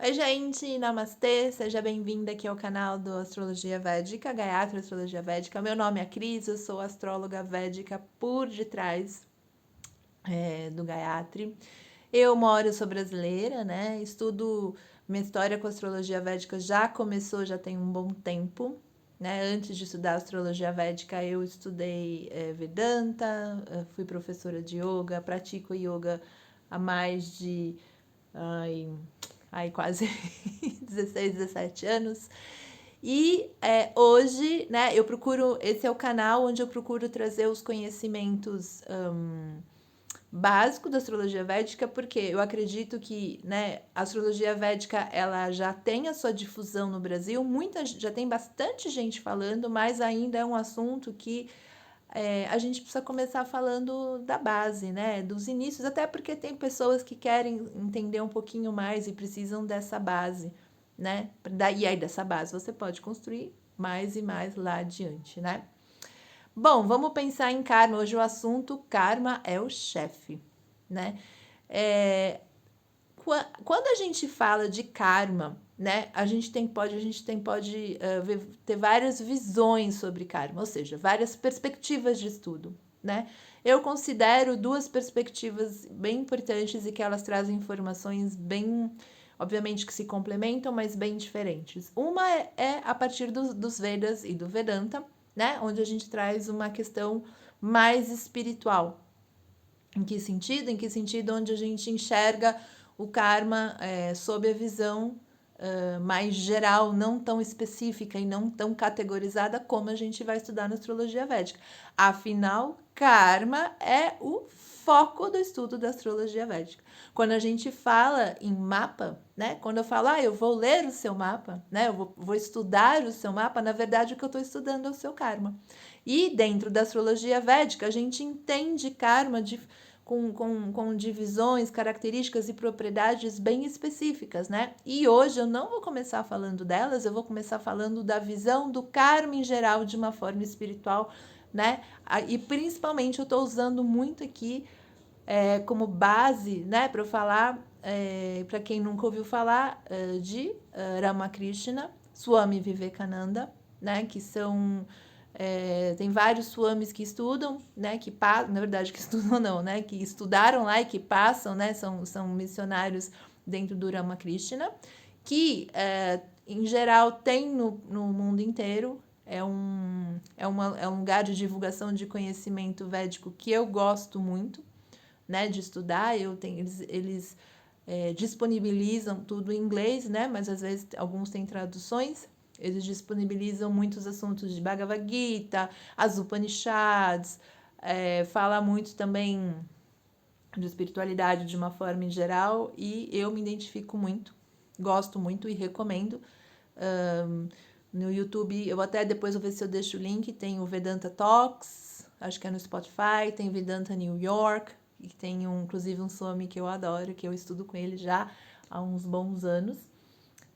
Oi, gente, namastê, seja bem-vinda aqui ao canal do Astrologia Védica, Gayatri Astrologia Védica. Meu nome é Cris, eu sou astróloga védica por detrás do Gayatri. Sou brasileira, né? Estudo minha história com astrologia védica já começou, já tem um bom tempo, né? Antes de estudar astrologia védica, eu estudei Vedanta, fui professora de yoga, pratico yoga há mais de ai, quase 16, 17 anos. E hoje, né, esse é o canal onde eu procuro trazer os conhecimentos básicos da astrologia védica, porque eu acredito que, né, a astrologia védica, ela já tem a sua difusão no Brasil, já tem bastante gente falando, mas ainda é um assunto que a gente precisa começar falando da base, né? Dos inícios, até porque tem pessoas que querem entender um pouquinho mais e precisam dessa base, né? E aí, dessa base, você pode construir mais e mais lá adiante, né? Bom, vamos pensar em karma. Hoje o assunto karma é o chefe, né? É, quando a gente fala de karma, né, a gente pode ter várias visões sobre karma, ou seja, várias perspectivas de estudo, né? Eu considero duas perspectivas bem importantes e que elas trazem informações bem, obviamente que se complementam, mas bem diferentes. Uma é a partir dos Vedas e do Vedanta, né, onde a gente traz uma questão mais espiritual. Em que sentido? Em que sentido onde a gente enxerga o karma sob a visão mais geral, não tão específica e não tão categorizada como a gente vai estudar na astrologia védica. Afinal, karma é o foco do estudo da astrologia védica. Quando a gente fala em mapa, né? Quando eu falo, eu vou ler o seu mapa, né? Eu vou estudar o seu mapa, na verdade o que eu estou estudando é o seu karma. E dentro da astrologia védica, a gente entende karma com divisões, características e propriedades bem específicas, né? E hoje eu não vou começar falando delas, eu vou começar falando da visão do karma em geral de uma forma espiritual, né? E principalmente eu estou usando muito aqui como base, né, para eu falar, para quem nunca ouviu falar, de Ramakrishna, Swami Vivekananda, né, que são tem vários swamis que estudam, né, que na verdade que estudam não, né, que estudaram lá e que passam, né, são missionários dentro do Ramakrishna, que em geral tem no mundo inteiro. É um lugar de divulgação de conhecimento védico que eu gosto muito, né, de estudar. Eles disponibilizam tudo em inglês, né, mas às vezes alguns têm traduções. Eles disponibilizam muitos assuntos de Bhagavad Gita, as Upanishads, fala muito também de espiritualidade de uma forma em geral, e eu me identifico muito, gosto muito e recomendo. No YouTube, eu até depois vou ver se eu deixo o link, tem o Vedanta Talks, acho que é no Spotify, tem Vedanta New York, e tem inclusive um Swami que eu adoro, que eu estudo com ele já há uns bons anos.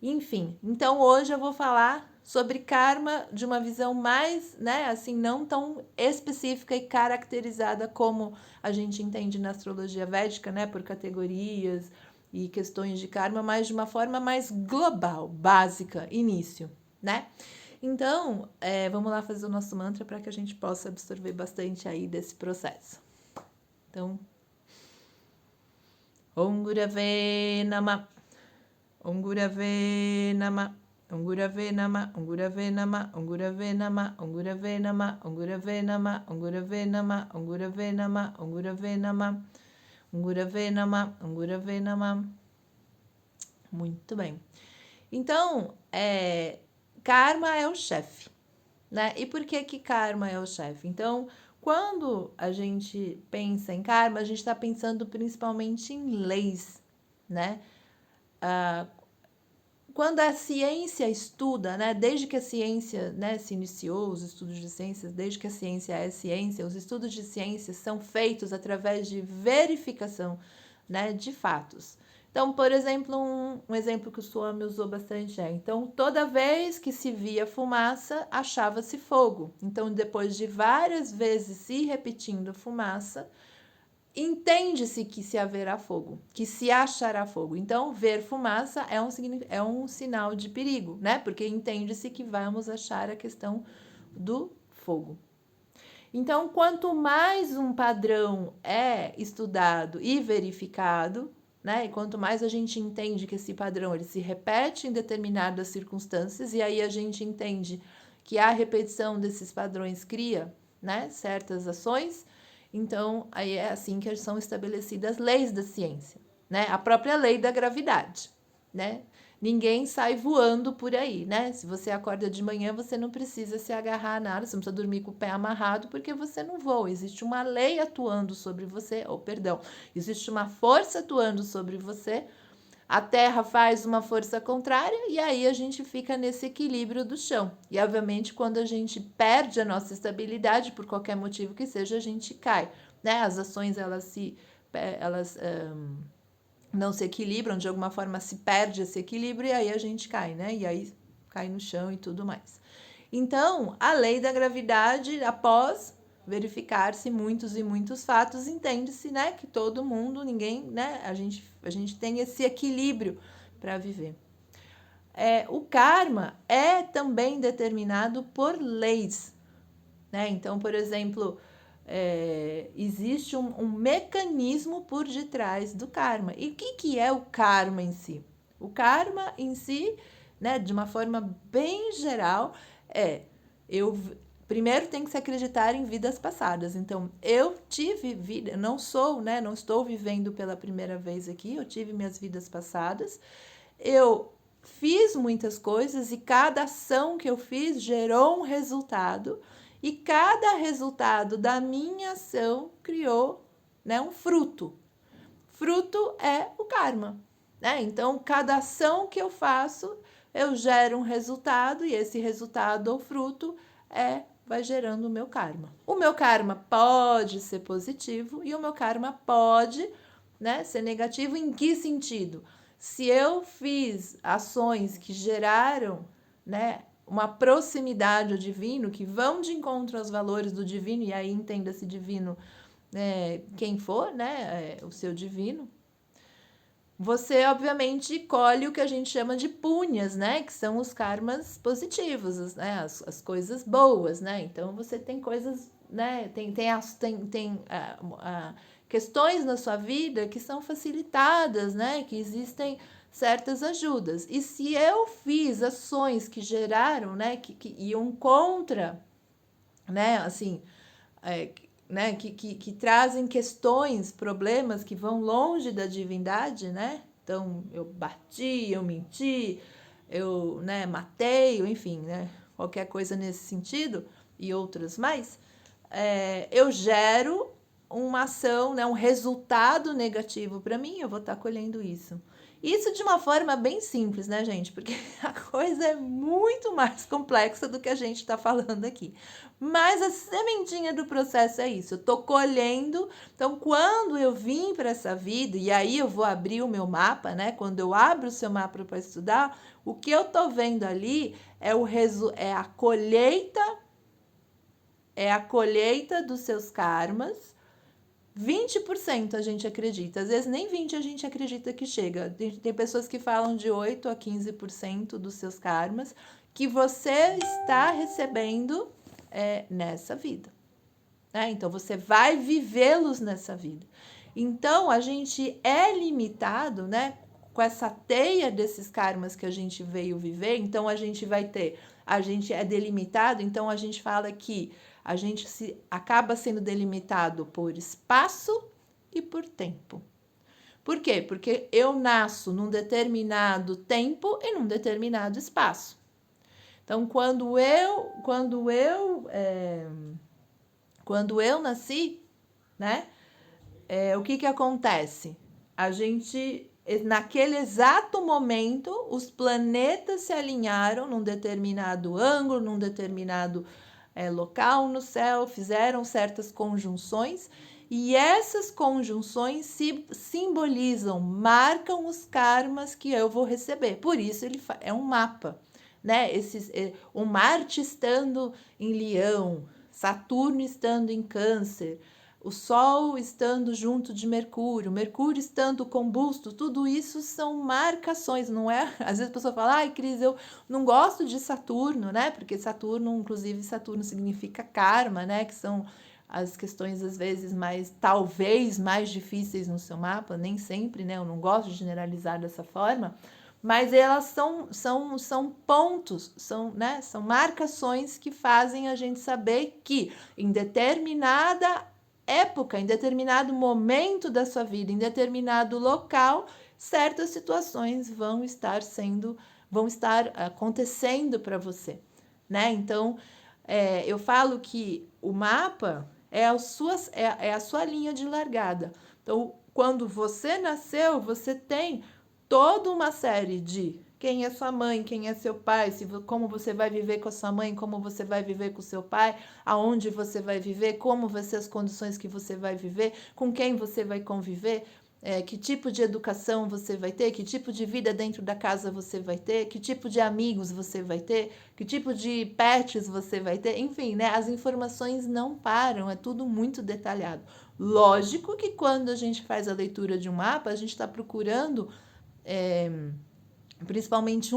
Enfim, então hoje eu vou falar sobre karma de uma visão mais, né, assim, não tão específica e caracterizada como a gente entende na astrologia védica, né, por categorias e questões de karma, mas de uma forma mais global, básica, início, né? Então, vamos lá fazer o nosso mantra para que a gente possa absorver bastante aí desse processo. Então, Om Gurave Namah. Om Gurave Namah. Om Gurave Namah. Om Gurave Namah. Om Gurave Namah. Om Gurave Namah. Om Gurave Namah. Om Gurave Namah. Om Gurave Namah. Om Gurave Namah. Om Gurave Namah. Om Gurave Namah. Muito bem. Então, karma é o chefe, né? E por que karma é o chefe? Então, quando a gente pensa em karma, a gente está pensando principalmente em leis, né? Quando a ciência estuda, né, desde que a ciência, né, se iniciou, os estudos de ciências, desde que a ciência é ciência, os estudos de ciências são feitos através de verificação, né, de fatos. Então, por exemplo, um exemplo que o Swami usou bastante então, toda vez que se via fumaça, achava-se fogo. Então, depois de várias vezes se repetindo fumaça, entende-se que se haverá fogo, que se achará fogo. Então, ver fumaça é um sinal de perigo, né? Porque entende-se que vamos achar a questão do fogo. Então, quanto mais um padrão é estudado e verificado, né? E quanto mais a gente entende que esse padrão ele se repete em determinadas circunstâncias, e aí a gente entende que a repetição desses padrões cria, né, certas ações, então aí é assim que são estabelecidas leis da ciência, né? A própria lei da gravidade, né? Ninguém sai voando por aí, né? Se você acorda de manhã, você não precisa se agarrar a nada, você não precisa dormir com o pé amarrado, porque você não voa. Existe uma lei atuando sobre você, ou perdão, existe uma força atuando sobre você. A Terra faz uma força contrária e aí a gente fica nesse equilíbrio do chão. E obviamente, quando a gente perde a nossa estabilidade, por qualquer motivo que seja, a gente cai, né? As ações elas não se equilibram, de alguma forma se perde esse equilíbrio e aí a gente cai, né? E aí cai no chão e tudo mais. Então, a lei da gravidade, após verificar-se muitos e muitos fatos, entende-se, né, que todo mundo, ninguém, né, a gente tem esse equilíbrio para viver. O karma é também determinado por leis, né? Então, por exemplo, existe um mecanismo por detrás do karma. E o que é o karma em si? O karma em si, né, de uma forma bem geral, eu primeiro tem que se acreditar em vidas passadas. Então, eu tive vida, não sou, né, não estou vivendo pela primeira vez aqui, eu tive minhas vidas passadas. Eu fiz muitas coisas e cada ação que eu fiz gerou um resultado. E cada resultado da minha ação criou, né, um fruto. Fruto é o karma, né? Então, cada ação que eu faço, eu gero um resultado e esse resultado ou fruto vai gerando o meu karma. O meu karma pode ser positivo e o meu karma pode, né, ser negativo. Em que sentido? Se eu fiz ações que geraram, né, uma proximidade ao divino, que vão de encontro aos valores do divino, e aí entenda-se divino, quem for, né, o seu divino, você obviamente colhe o que a gente chama de punhas, né, que são os karmas positivos, né, as coisas boas, né, então você tem coisas, né, tem questões na sua vida que são facilitadas, né, que existem certas ajudas. E se eu fiz ações que geraram, né, que iam contra, né, assim, né, que trazem questões, problemas que vão longe da divindade, né? Então, eu bati, eu menti, eu, né, matei, enfim, né, qualquer coisa nesse sentido e outras mais, eu gero uma ação, né, um resultado negativo para mim, eu vou estar colhendo isso. Isso de uma forma bem simples, né, gente? Porque a coisa é muito mais complexa do que a gente está falando aqui. Mas a sementinha do processo é isso. Eu estou colhendo. Então, quando eu vim para essa vida, e aí eu vou abrir o meu mapa, né? Quando eu abro o seu mapa para estudar, o que eu estou vendo ali é a colheita dos seus karmas. 20% a gente acredita, às vezes nem 20% a gente acredita que chega. Tem pessoas que falam de 8% a 15% dos seus karmas que você está recebendo nessa vida. Né? Então, você vai vivê-los nessa vida. Então, a gente é limitado, né, com essa teia desses karmas que a gente veio viver. Então, a gente é delimitado, então a gente fala que a gente acaba sendo delimitado por espaço e por tempo. Por quê? Porque eu nasço num determinado tempo e num determinado espaço. Então, quando eu nasci, né? O que acontece? A gente, naquele exato momento, os planetas se alinharam num determinado ângulo, num determinado local no céu, fizeram certas conjunções e essas conjunções simbolizam, marcam os karmas que eu vou receber. Por isso ele é um mapa, né? O Marte estando em Leão, Saturno estando em Câncer, o Sol estando junto de Mercúrio, Mercúrio estando combusto, tudo isso são marcações, não é? Às vezes a pessoa fala, ai, Cris, eu não gosto de Saturno, né? Porque Saturno, inclusive, Saturno significa karma, né? Que são as questões, às vezes, talvez mais difíceis no seu mapa, nem sempre, né? Eu não gosto de generalizar dessa forma, mas elas são pontos, né? São marcações que fazem a gente saber que em determinada época, em determinado momento da sua vida, em determinado local, certas situações vão estar acontecendo para você, né? Então, eu falo que o mapa é a sua linha de largada. Então, quando você nasceu, você tem toda uma série de quem é sua mãe, quem é seu pai, como você vai viver com a sua mãe, como você vai viver com o seu pai, aonde você vai viver, como vão ser as condições que você vai viver, com quem você vai conviver, que tipo de educação você vai ter, que tipo de vida dentro da casa você vai ter, que tipo de amigos você vai ter, que tipo de pets você vai ter, enfim, né? As informações não param, é tudo muito detalhado. Lógico que quando a gente faz a leitura de um mapa, a gente está procurando, principalmente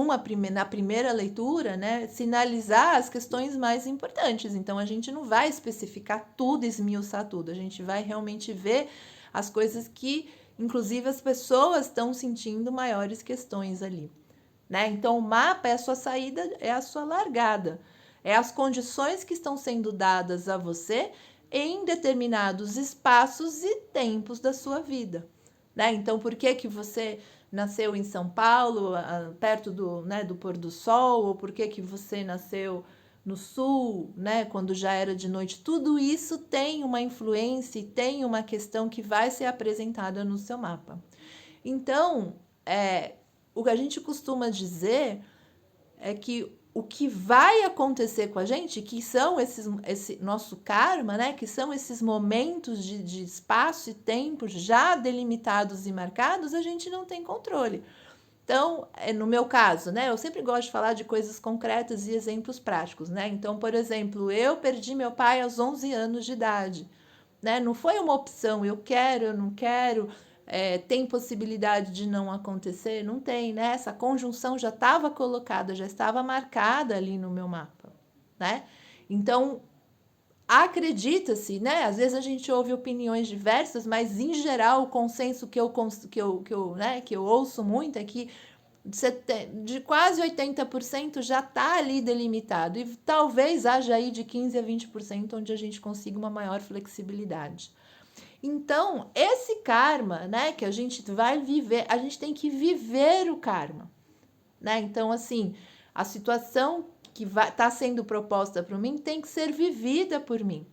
na primeira leitura, né, sinalizar as questões mais importantes. Então, a gente não vai especificar tudo, esmiuçar tudo, a gente vai realmente ver as coisas que, inclusive, as pessoas estão sentindo maiores questões ali, né? Então, o mapa é a sua saída, é a sua largada, é as condições que estão sendo dadas a você em determinados espaços e tempos da sua vida, né? Então, por que que você nasceu em São Paulo, perto do pôr do sol, ou por que que você nasceu no sul, né, quando já era de noite? Tudo isso tem uma influência e tem uma questão que vai ser apresentada no seu mapa. Então, o que a gente costuma dizer é que o que vai acontecer com a gente, que são esse nosso karma, né? Que são esses momentos de espaço e tempo já delimitados e marcados, a gente não tem controle. Então, no meu caso, né? Eu sempre gosto de falar de coisas concretas e exemplos práticos, né? Então, por exemplo, eu perdi meu pai aos 11 anos de idade, né? Não foi uma opção, eu quero, eu não quero, tem possibilidade de não acontecer? Não tem, né? Essa conjunção já estava colocada, já estava marcada ali no meu mapa, né? Então, acredita-se, né? Às vezes a gente ouve opiniões diversas, mas em geral o consenso que eu ouço muito é que de quase 80% já está ali delimitado, e talvez haja aí de 15 a 20% onde a gente consiga uma maior flexibilidade. Então, esse karma, né, que a gente vai viver, a gente tem que viver o karma, né? Então, assim, a situação que está sendo proposta para mim tem que ser vivida por mim.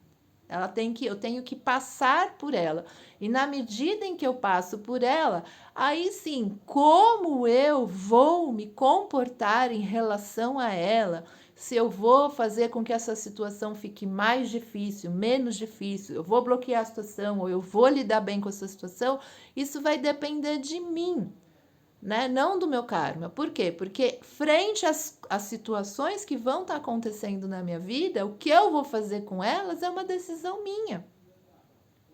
Eu tenho que passar por ela. E na medida em que eu passo por ela, aí sim, como eu vou me comportar em relação a ela, se eu vou fazer com que essa situação fique mais difícil, menos difícil, eu vou bloquear a situação ou eu vou lidar bem com essa situação, isso vai depender de mim, né? Não do meu karma. Por quê? Porque frente às situações que vão estar acontecendo na minha vida, o que eu vou fazer com elas é uma decisão minha,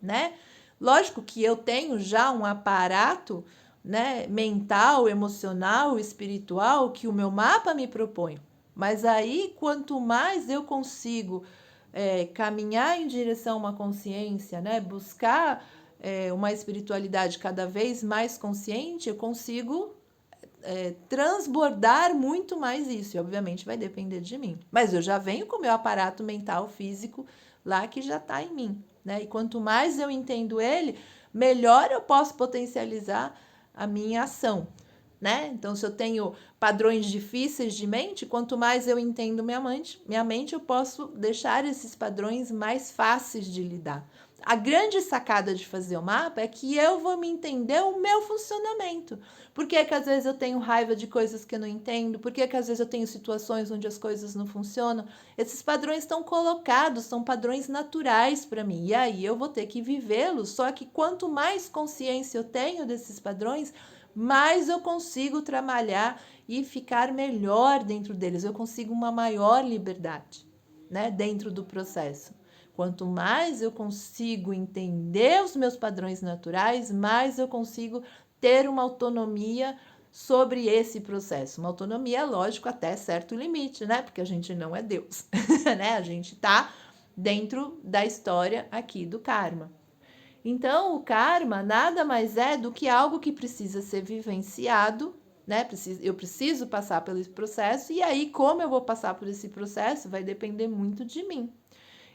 né? Lógico que eu tenho já um aparato, né, mental, emocional, espiritual que o meu mapa me propõe. Mas aí, quanto mais eu consigo caminhar em direção a uma consciência, né, buscar uma espiritualidade cada vez mais consciente, eu consigo transbordar muito mais isso. E, obviamente, vai depender de mim. Mas eu já venho com o meu aparato mental, físico, lá que já está em mim, né? E quanto mais eu entendo ele, melhor eu posso potencializar a minha ação, né? Então, se eu tenho padrões difíceis de mente, quanto mais eu entendo minha mente, eu posso deixar esses padrões mais fáceis de lidar. A grande sacada de fazer o mapa é que eu vou me entender o meu funcionamento. Por que que às vezes eu tenho raiva de coisas que eu não entendo? Por que que às vezes eu tenho situações onde as coisas não funcionam? Esses padrões estão colocados, são padrões naturais para mim. E aí eu vou ter que vivê-los. Só que quanto mais consciência eu tenho desses padrões, mais eu consigo trabalhar e ficar melhor dentro deles. Eu consigo uma maior liberdade, né, dentro do processo. Quanto mais eu consigo entender os meus padrões naturais, mais eu consigo ter uma autonomia sobre esse processo. Uma autonomia, lógico, até certo limite, né? Porque a gente não é Deus, né? A gente está dentro da história aqui do karma. Então, o karma nada mais é do que algo que precisa ser vivenciado, né? Eu preciso passar pelo processo, e aí, como eu vou passar por esse processo, vai depender muito de mim.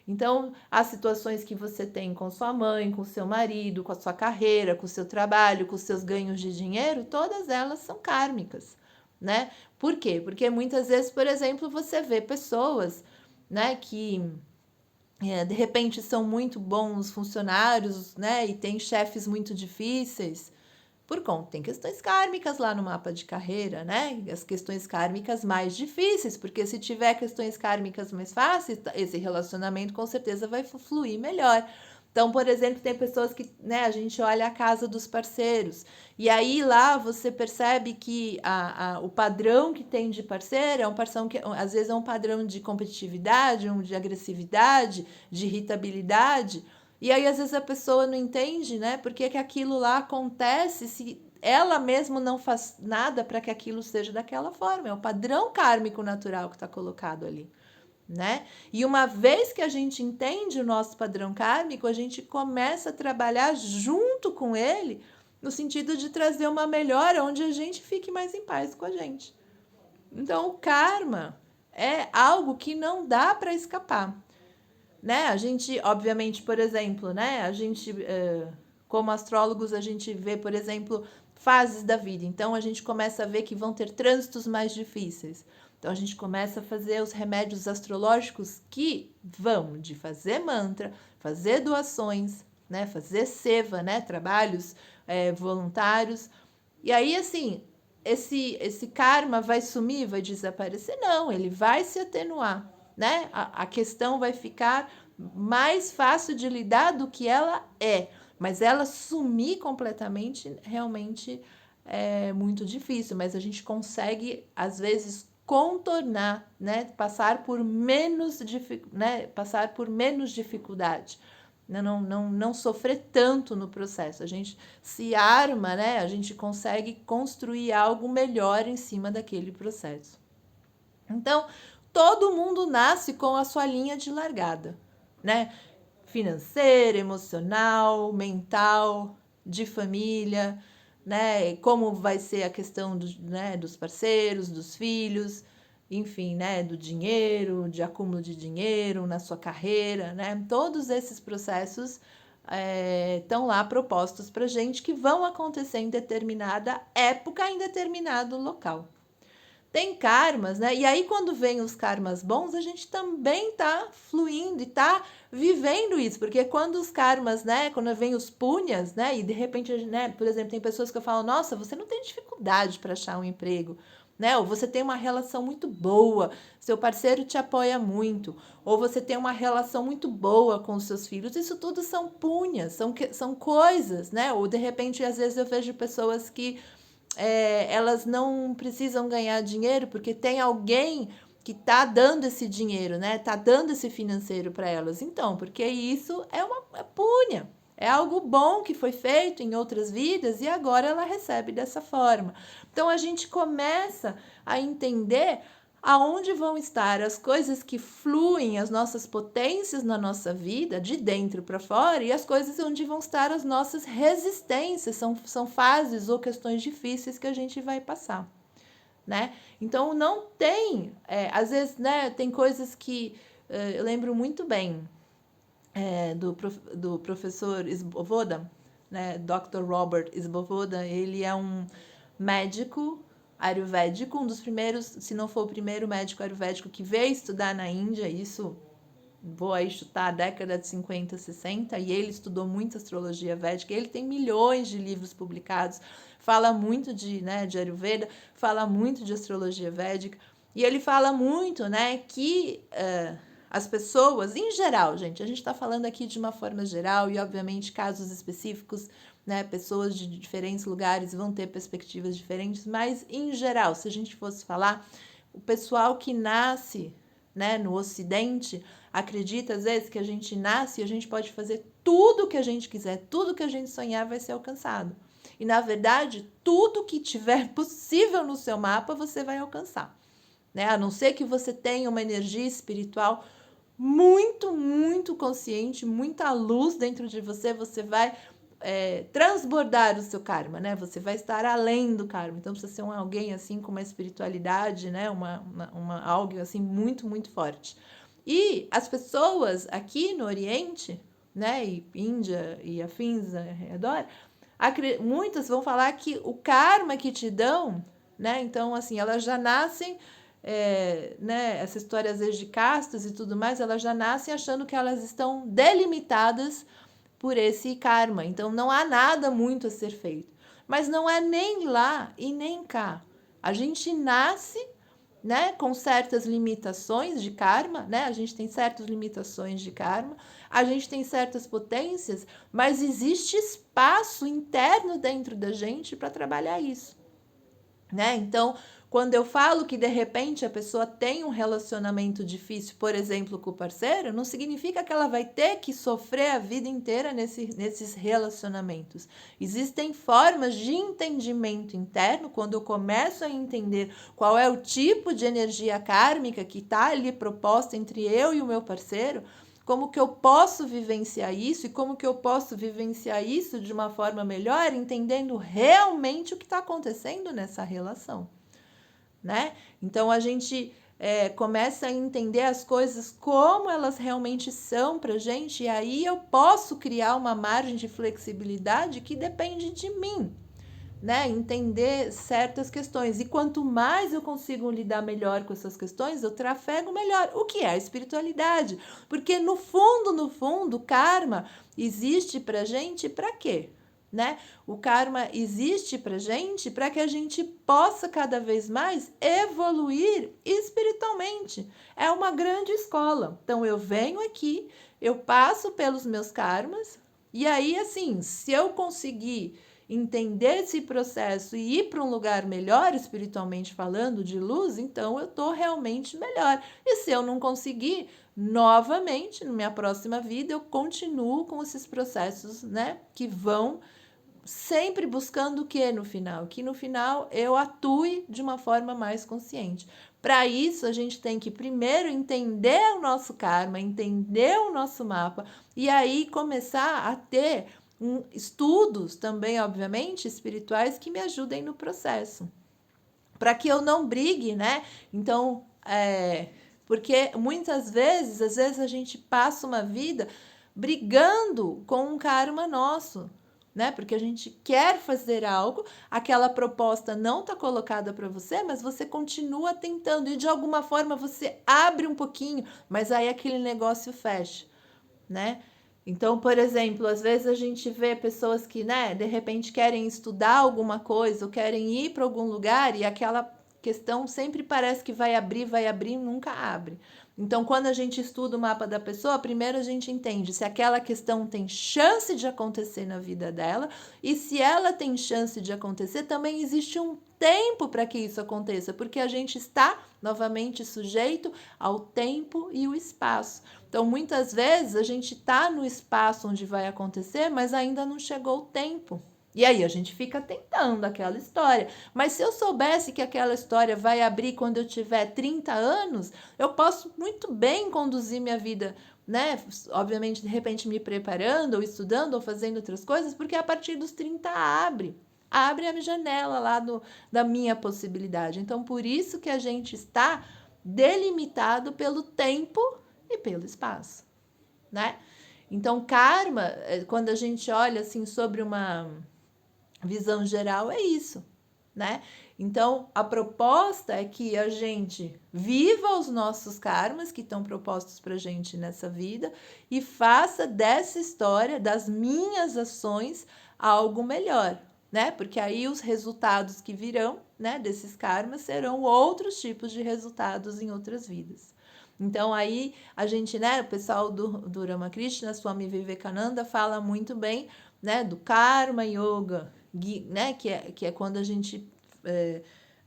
Então, as situações que você tem com sua mãe, com seu marido, com a sua carreira, com o seu trabalho, com os seus ganhos de dinheiro, todas elas são kármicas, né? Por quê? Porque muitas vezes, por exemplo, você vê pessoas, né, que de repente são muito bons funcionários, né, e tem chefes muito difíceis, por conta, tem questões kármicas lá no mapa de carreira, né? As questões kármicas mais difíceis, porque se tiver questões kármicas mais fáceis, esse relacionamento com certeza vai fluir melhor. Então, por exemplo, tem pessoas que, né, a gente olha a casa dos parceiros, e aí lá você percebe que o padrão que tem de parceiro é um parceiro que às vezes é um padrão de competitividade, de agressividade, de irritabilidade. E aí, às vezes, a pessoa não entende, né? Por que aquilo lá acontece se ela mesma não faz nada para que aquilo seja daquela forma. É o padrão kármico natural que está colocado ali, né? E uma vez que a gente entende o nosso padrão kármico, a gente começa a trabalhar junto com ele, no sentido de trazer uma melhora onde a gente fique mais em paz com a gente. Então, o karma é algo que não dá para escapar, né? A gente, obviamente, por exemplo, né? A gente, como astrólogos, a gente vê, por exemplo, fases da vida. Então, a gente começa a ver que vão ter trânsitos mais difíceis. Então, a gente começa a fazer os remédios astrológicos que vão de fazer mantra, fazer doações, né? Fazer seva, né? Trabalhos voluntários. E aí, assim, esse karma vai sumir, vai desaparecer? Não, ele vai se atenuar, né? A questão vai ficar mais fácil de lidar do que ela é. Mas ela sumir completamente realmente é muito difícil. Mas a gente consegue, às vezes, contornar, né? Passar por menos, né? Passar por menos dificuldade. Não sofrer tanto no processo. A gente se arma, né? A gente consegue construir algo melhor em cima daquele processo. Então, todo mundo nasce com a sua linha de largada, né? Financeira, emocional, mental, de família, né? Como vai ser a questão né, dos parceiros, dos filhos, enfim, né? Do dinheiro, de acúmulo de dinheiro na sua carreira, né? Todos esses processos estão lá propostos para gente que vão acontecer em determinada época, em determinado local. Tem karmas, né? E aí, quando vem os karmas bons, a gente também tá fluindo e tá vivendo isso. Porque quando os karmas, né? Quando vem os punhas, né? E de repente, né? Por exemplo, tem pessoas que eu falo, nossa, você não tem dificuldade para achar um emprego, né? Ou você tem uma relação muito boa, seu parceiro te apoia muito, ou você tem uma relação muito boa com os seus filhos. Isso tudo são punhas, são coisas, né? Ou de repente, às vezes eu vejo pessoas que elas não precisam ganhar dinheiro porque tem alguém que está dando esse dinheiro, né? Está dando esse financeiro para elas. Então, porque isso é uma punha. É algo bom que foi feito em outras vidas e agora ela recebe dessa forma. Então a gente começa a entender aonde vão estar as coisas que fluem, as nossas potências na nossa vida, de dentro para fora, e as coisas onde vão estar as nossas resistências, são fases ou questões difíceis que a gente vai passar, né? Então, não tem, às vezes, né, tem coisas que eu lembro muito bem do professor Svoboda, né, Dr. Robert Svoboda, ele é um médico ayurvédico, um dos primeiros, se não for o primeiro médico ayurvédico que veio estudar na Índia, isso vou aí chutar a década de 50, 60, e ele estudou muito astrologia védica, ele tem milhões de livros publicados, fala muito de Ayurveda, fala muito de astrologia védica, e ele fala muito, né, que as pessoas, em geral, gente, a gente está falando aqui de uma forma geral e, obviamente, casos específicos, né, pessoas de diferentes lugares vão ter perspectivas diferentes, mas, em geral, se a gente fosse falar, o pessoal que nasce né, no Ocidente, acredita às vezes que a gente nasce e a gente pode fazer tudo o que a gente quiser, tudo que a gente sonhar vai ser alcançado. E na verdade, tudo que tiver possível no seu mapa, você vai alcançar, né? A não ser que você tenha uma energia espiritual muito, muito consciente, muita luz dentro de você, você vai transbordar o seu karma, né? Você vai estar além do karma. Então, precisa ser alguém assim com uma espiritualidade, né? Algo assim muito, muito forte. E as pessoas aqui no Oriente, né? E Índia e afins ao redor, muitas vão falar que o karma que te dão, né? Então, assim, elas já nascem né, essa história às vezes de castas e tudo mais, elas já nascem achando que elas estão delimitadas por esse karma. Então não há nada muito a ser feito. Mas não é nem lá e nem cá. A gente nasce, né, com certas limitações de karma, né? A gente tem certas limitações de karma, a gente tem certas potências, mas existe espaço interno dentro da gente para trabalhar isso, né? Então, quando eu falo que de repente a pessoa tem um relacionamento difícil, por exemplo, com o parceiro, não significa que ela vai ter que sofrer a vida inteira nesses relacionamentos. Existem formas de entendimento interno, quando eu começo a entender qual é o tipo de energia kármica que está ali proposta entre eu e o meu parceiro, como que eu posso vivenciar isso e como que eu posso vivenciar isso de uma forma melhor, entendendo realmente o que está acontecendo nessa relação, né? Então a gente começa a entender as coisas como elas realmente são para gente, e aí eu posso criar uma margem de flexibilidade que depende de mim, né? Entender certas questões. E quanto mais eu consigo lidar melhor com essas questões, eu trafego melhor. O que é a espiritualidade? Porque no fundo, o karma existe pra gente para quê? Né? O karma existe pra gente para que a gente possa cada vez mais evoluir espiritualmente. É uma grande escola. Então eu venho aqui, eu passo pelos meus karmas, e aí assim, se eu conseguir entender esse processo e ir para um lugar melhor, espiritualmente falando, de luz, então eu estou realmente melhor. E se eu não conseguir, novamente, na minha próxima vida, eu continuo com esses processos, né, que vão sempre buscando o que no final? Que no final eu atue de uma forma mais consciente. Para isso, a gente tem que primeiro entender o nosso karma, entender o nosso mapa, e aí começar a ter estudos também, obviamente, espirituais que me ajudem no processo. Para que eu não brigue, né? Então, porque muitas vezes, às vezes a gente passa uma vida brigando com um karma nosso, né? Porque a gente quer fazer algo, aquela proposta não está colocada para você, mas você continua tentando e de alguma forma você abre um pouquinho, mas aí aquele negócio fecha, né? Então, por exemplo, às vezes a gente vê pessoas que, né, de repente querem estudar alguma coisa ou querem ir para algum lugar e aquela questão sempre parece que vai abrir, nunca abre. Então, quando a gente estuda o mapa da pessoa, primeiro a gente entende se aquela questão tem chance de acontecer na vida dela, e se ela tem chance de acontecer, também existe um tempo para que isso aconteça, porque a gente está novamente sujeito ao tempo e o espaço. Então, muitas vezes a gente está no espaço onde vai acontecer, mas ainda não chegou o tempo. E aí a gente fica tentando aquela história. Mas se eu soubesse que aquela história vai abrir quando eu tiver 30 anos, eu posso muito bem conduzir minha vida, né? Obviamente, de repente, me preparando, ou estudando, ou fazendo outras coisas, porque a partir dos 30 abre. Abre a janela lá da minha possibilidade. Então, por isso que a gente está delimitado pelo tempo e pelo espaço, né? Então, karma, quando a gente olha assim sobre uma visão geral, é isso, né? Então, a proposta é que a gente viva os nossos karmas que estão propostos para a gente nessa vida e faça dessa história, das minhas ações, algo melhor, né? Porque aí os resultados que virão, né, desses karmas serão outros tipos de resultados em outras vidas. Então, aí a gente, né, o pessoal do Ramakrishna, Swami Vivekananda, fala muito bem, né, do Karma Yoga, né, que é quando a gente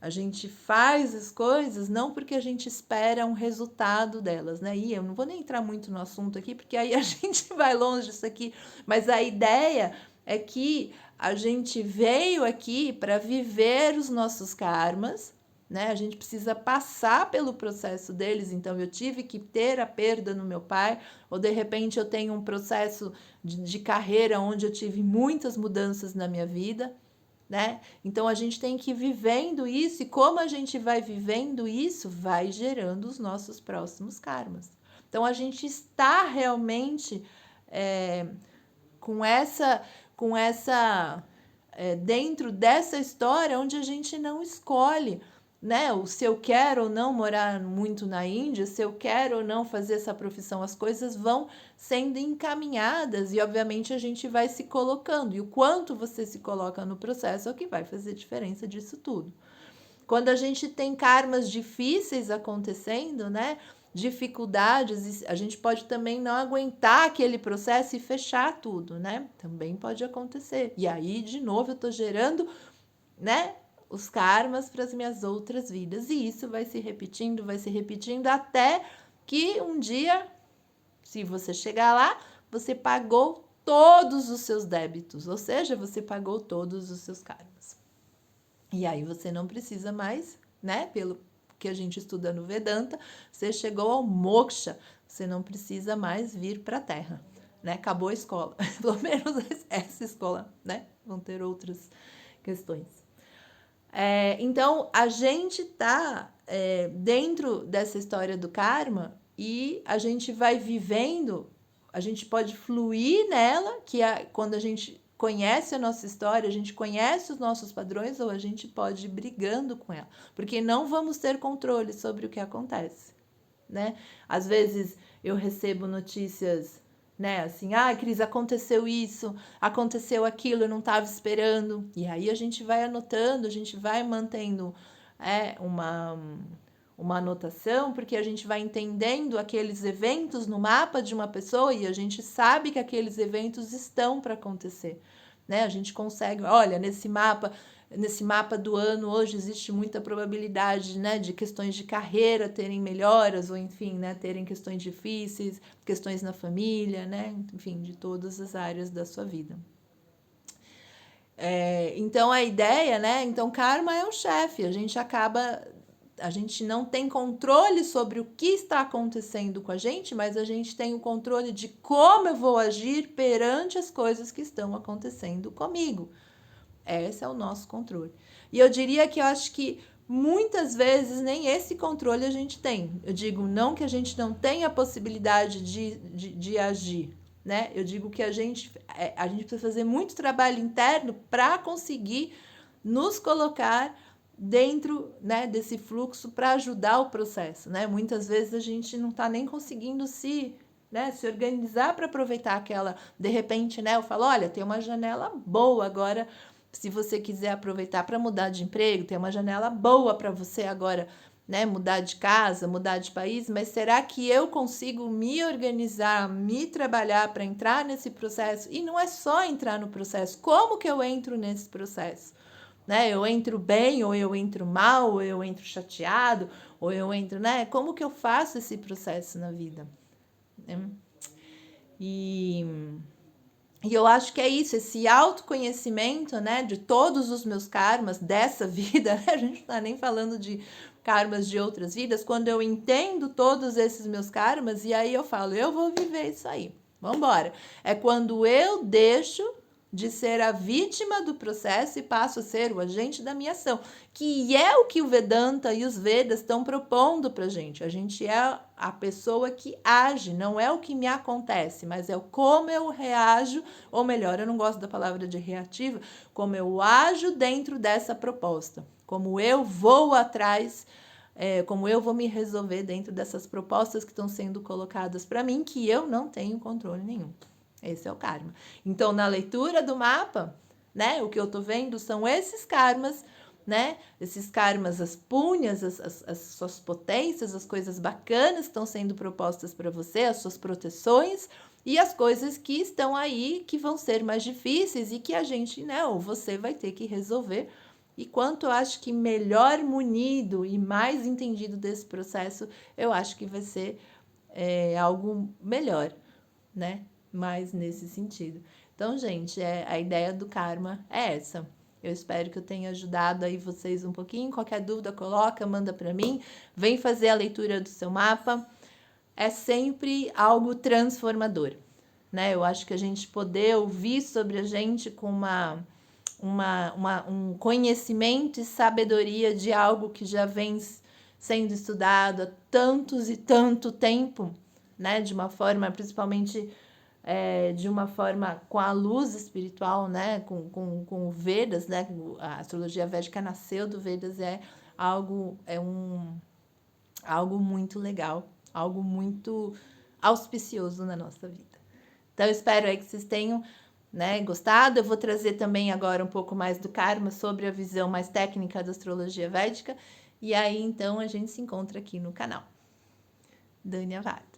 A gente faz as coisas não porque a gente espera um resultado delas, né? E eu não vou nem entrar muito no assunto aqui, porque aí a gente vai longe disso aqui. Mas a ideia é que a gente veio aqui para viver os nossos karmas, né? A gente precisa passar pelo processo deles. Então, eu tive que ter a perda no meu pai, ou de repente eu tenho um processo de carreira onde eu tive muitas mudanças na minha vida, né? Então a gente tem que ir vivendo isso, e como a gente vai vivendo isso, vai gerando os nossos próximos karmas. Então a gente está realmente com essa dentro dessa história onde a gente não escolhe, né? O se eu quero ou não morar muito na Índia, se eu quero ou não fazer essa profissão, as coisas vão sendo encaminhadas e, obviamente, a gente vai se colocando. E o quanto você se coloca no processo é o que vai fazer diferença disso tudo. Quando a gente tem karmas difíceis acontecendo, né? Dificuldades, a gente pode também não aguentar aquele processo e fechar tudo, né? Também pode acontecer. E aí, de novo, eu tô gerando, né? Os karmas para as minhas outras vidas. E isso vai se repetindo até que um dia, se você chegar lá, você pagou todos os seus débitos, ou seja, você pagou todos os seus karmas. E aí você não precisa mais, né? Pelo que a gente estuda no Vedanta, você chegou ao moksha, você não precisa mais vir para a Terra, né? Acabou a escola, pelo menos essa escola, né? Vão ter outras questões. Então, a gente tá dentro dessa história do karma e a gente vai vivendo, a gente pode fluir nela, que é quando a gente conhece a nossa história, a gente conhece os nossos padrões, ou a gente pode ir brigando com ela, porque não vamos ter controle sobre o que acontece, né? Às vezes eu recebo notícias, né, assim, Cris, aconteceu isso, aconteceu aquilo, eu não estava esperando. E aí a gente vai anotando, a gente vai mantendo uma anotação, porque a gente vai entendendo aqueles eventos no mapa de uma pessoa e a gente sabe que aqueles eventos estão para acontecer, né? A gente consegue, olha, nesse mapa do ano hoje existe muita probabilidade, né, de questões de carreira terem melhoras, ou enfim, né, terem questões difíceis, questões na família, né, enfim, de todas as áreas da sua vida. Então a ideia, né, então karma é o chefe, a gente não tem controle sobre o que está acontecendo com a gente, mas a gente tem o controle de como eu vou agir perante as coisas que estão acontecendo comigo. Esse é o nosso controle. E eu diria que eu acho que muitas vezes nem esse controle a gente tem. Eu digo não que a gente não tenha a possibilidade de agir, né? Eu digo que a gente precisa fazer muito trabalho interno para conseguir nos colocar dentro, né, desse fluxo para ajudar o processo, né? Muitas vezes a gente não está nem conseguindo se organizar para aproveitar aquela, de repente, né? Eu falo, olha, tem uma janela boa agora, se você quiser aproveitar para mudar de emprego, tem uma janela boa para você agora, né, mudar de casa, mudar de país, mas será que eu consigo me organizar, me trabalhar para entrar nesse processo? E não é só entrar no processo, como que eu entro nesse processo? Né? Eu entro bem, ou eu entro mal, ou eu entro chateado, ou eu entro, né? Como que eu faço esse processo na vida? E eu acho que é isso, esse autoconhecimento, né, de todos os meus karmas dessa vida, né? A gente não está nem falando de karmas de outras vidas, quando eu entendo todos esses meus karmas, e aí eu falo, eu vou viver isso aí, vamos embora. É quando eu deixo de ser a vítima do processo e passo a ser o agente da minha ação, que é o que o Vedanta e os Vedas estão propondo para a gente. A gente é a pessoa que age, não é o que me acontece, mas é o como eu reajo, ou melhor, eu não gosto da palavra de reativa, como eu ajo dentro dessa proposta, como eu vou atrás, como eu vou me resolver dentro dessas propostas que estão sendo colocadas para mim, que eu não tenho controle nenhum. Esse é o karma. Então, na leitura do mapa, né, o que eu tô vendo são esses karmas, né? Esses karmas, as punhas, as suas potências, as coisas bacanas que estão sendo propostas para você, as suas proteções e as coisas que estão aí que vão ser mais difíceis e que a gente, né, ou você vai ter que resolver E quanto eu acho que melhor munido e mais entendido desse processo, eu acho que vai ser algo melhor, né? Mais nesse sentido. Então, gente, a ideia do karma é essa. Eu espero que eu tenha ajudado aí vocês um pouquinho. Qualquer dúvida, coloca, manda para mim. Vem fazer a leitura do seu mapa. É sempre algo transformador, né? Eu acho que a gente poder ouvir sobre a gente com um conhecimento e sabedoria de algo que já vem sendo estudado há tantos e tanto tempo, né? De uma forma, principalmente de uma forma com a luz espiritual, né? Com o Vedas, né? A astrologia védica nasceu do Vedas, algo muito legal, algo muito auspicioso na nossa vida. Então, eu espero aí que vocês tenham, né, gostado. Eu vou trazer também agora um pouco mais do karma sobre a visão mais técnica da astrologia védica. E aí, então, a gente se encontra aqui no canal. Dhanyavad.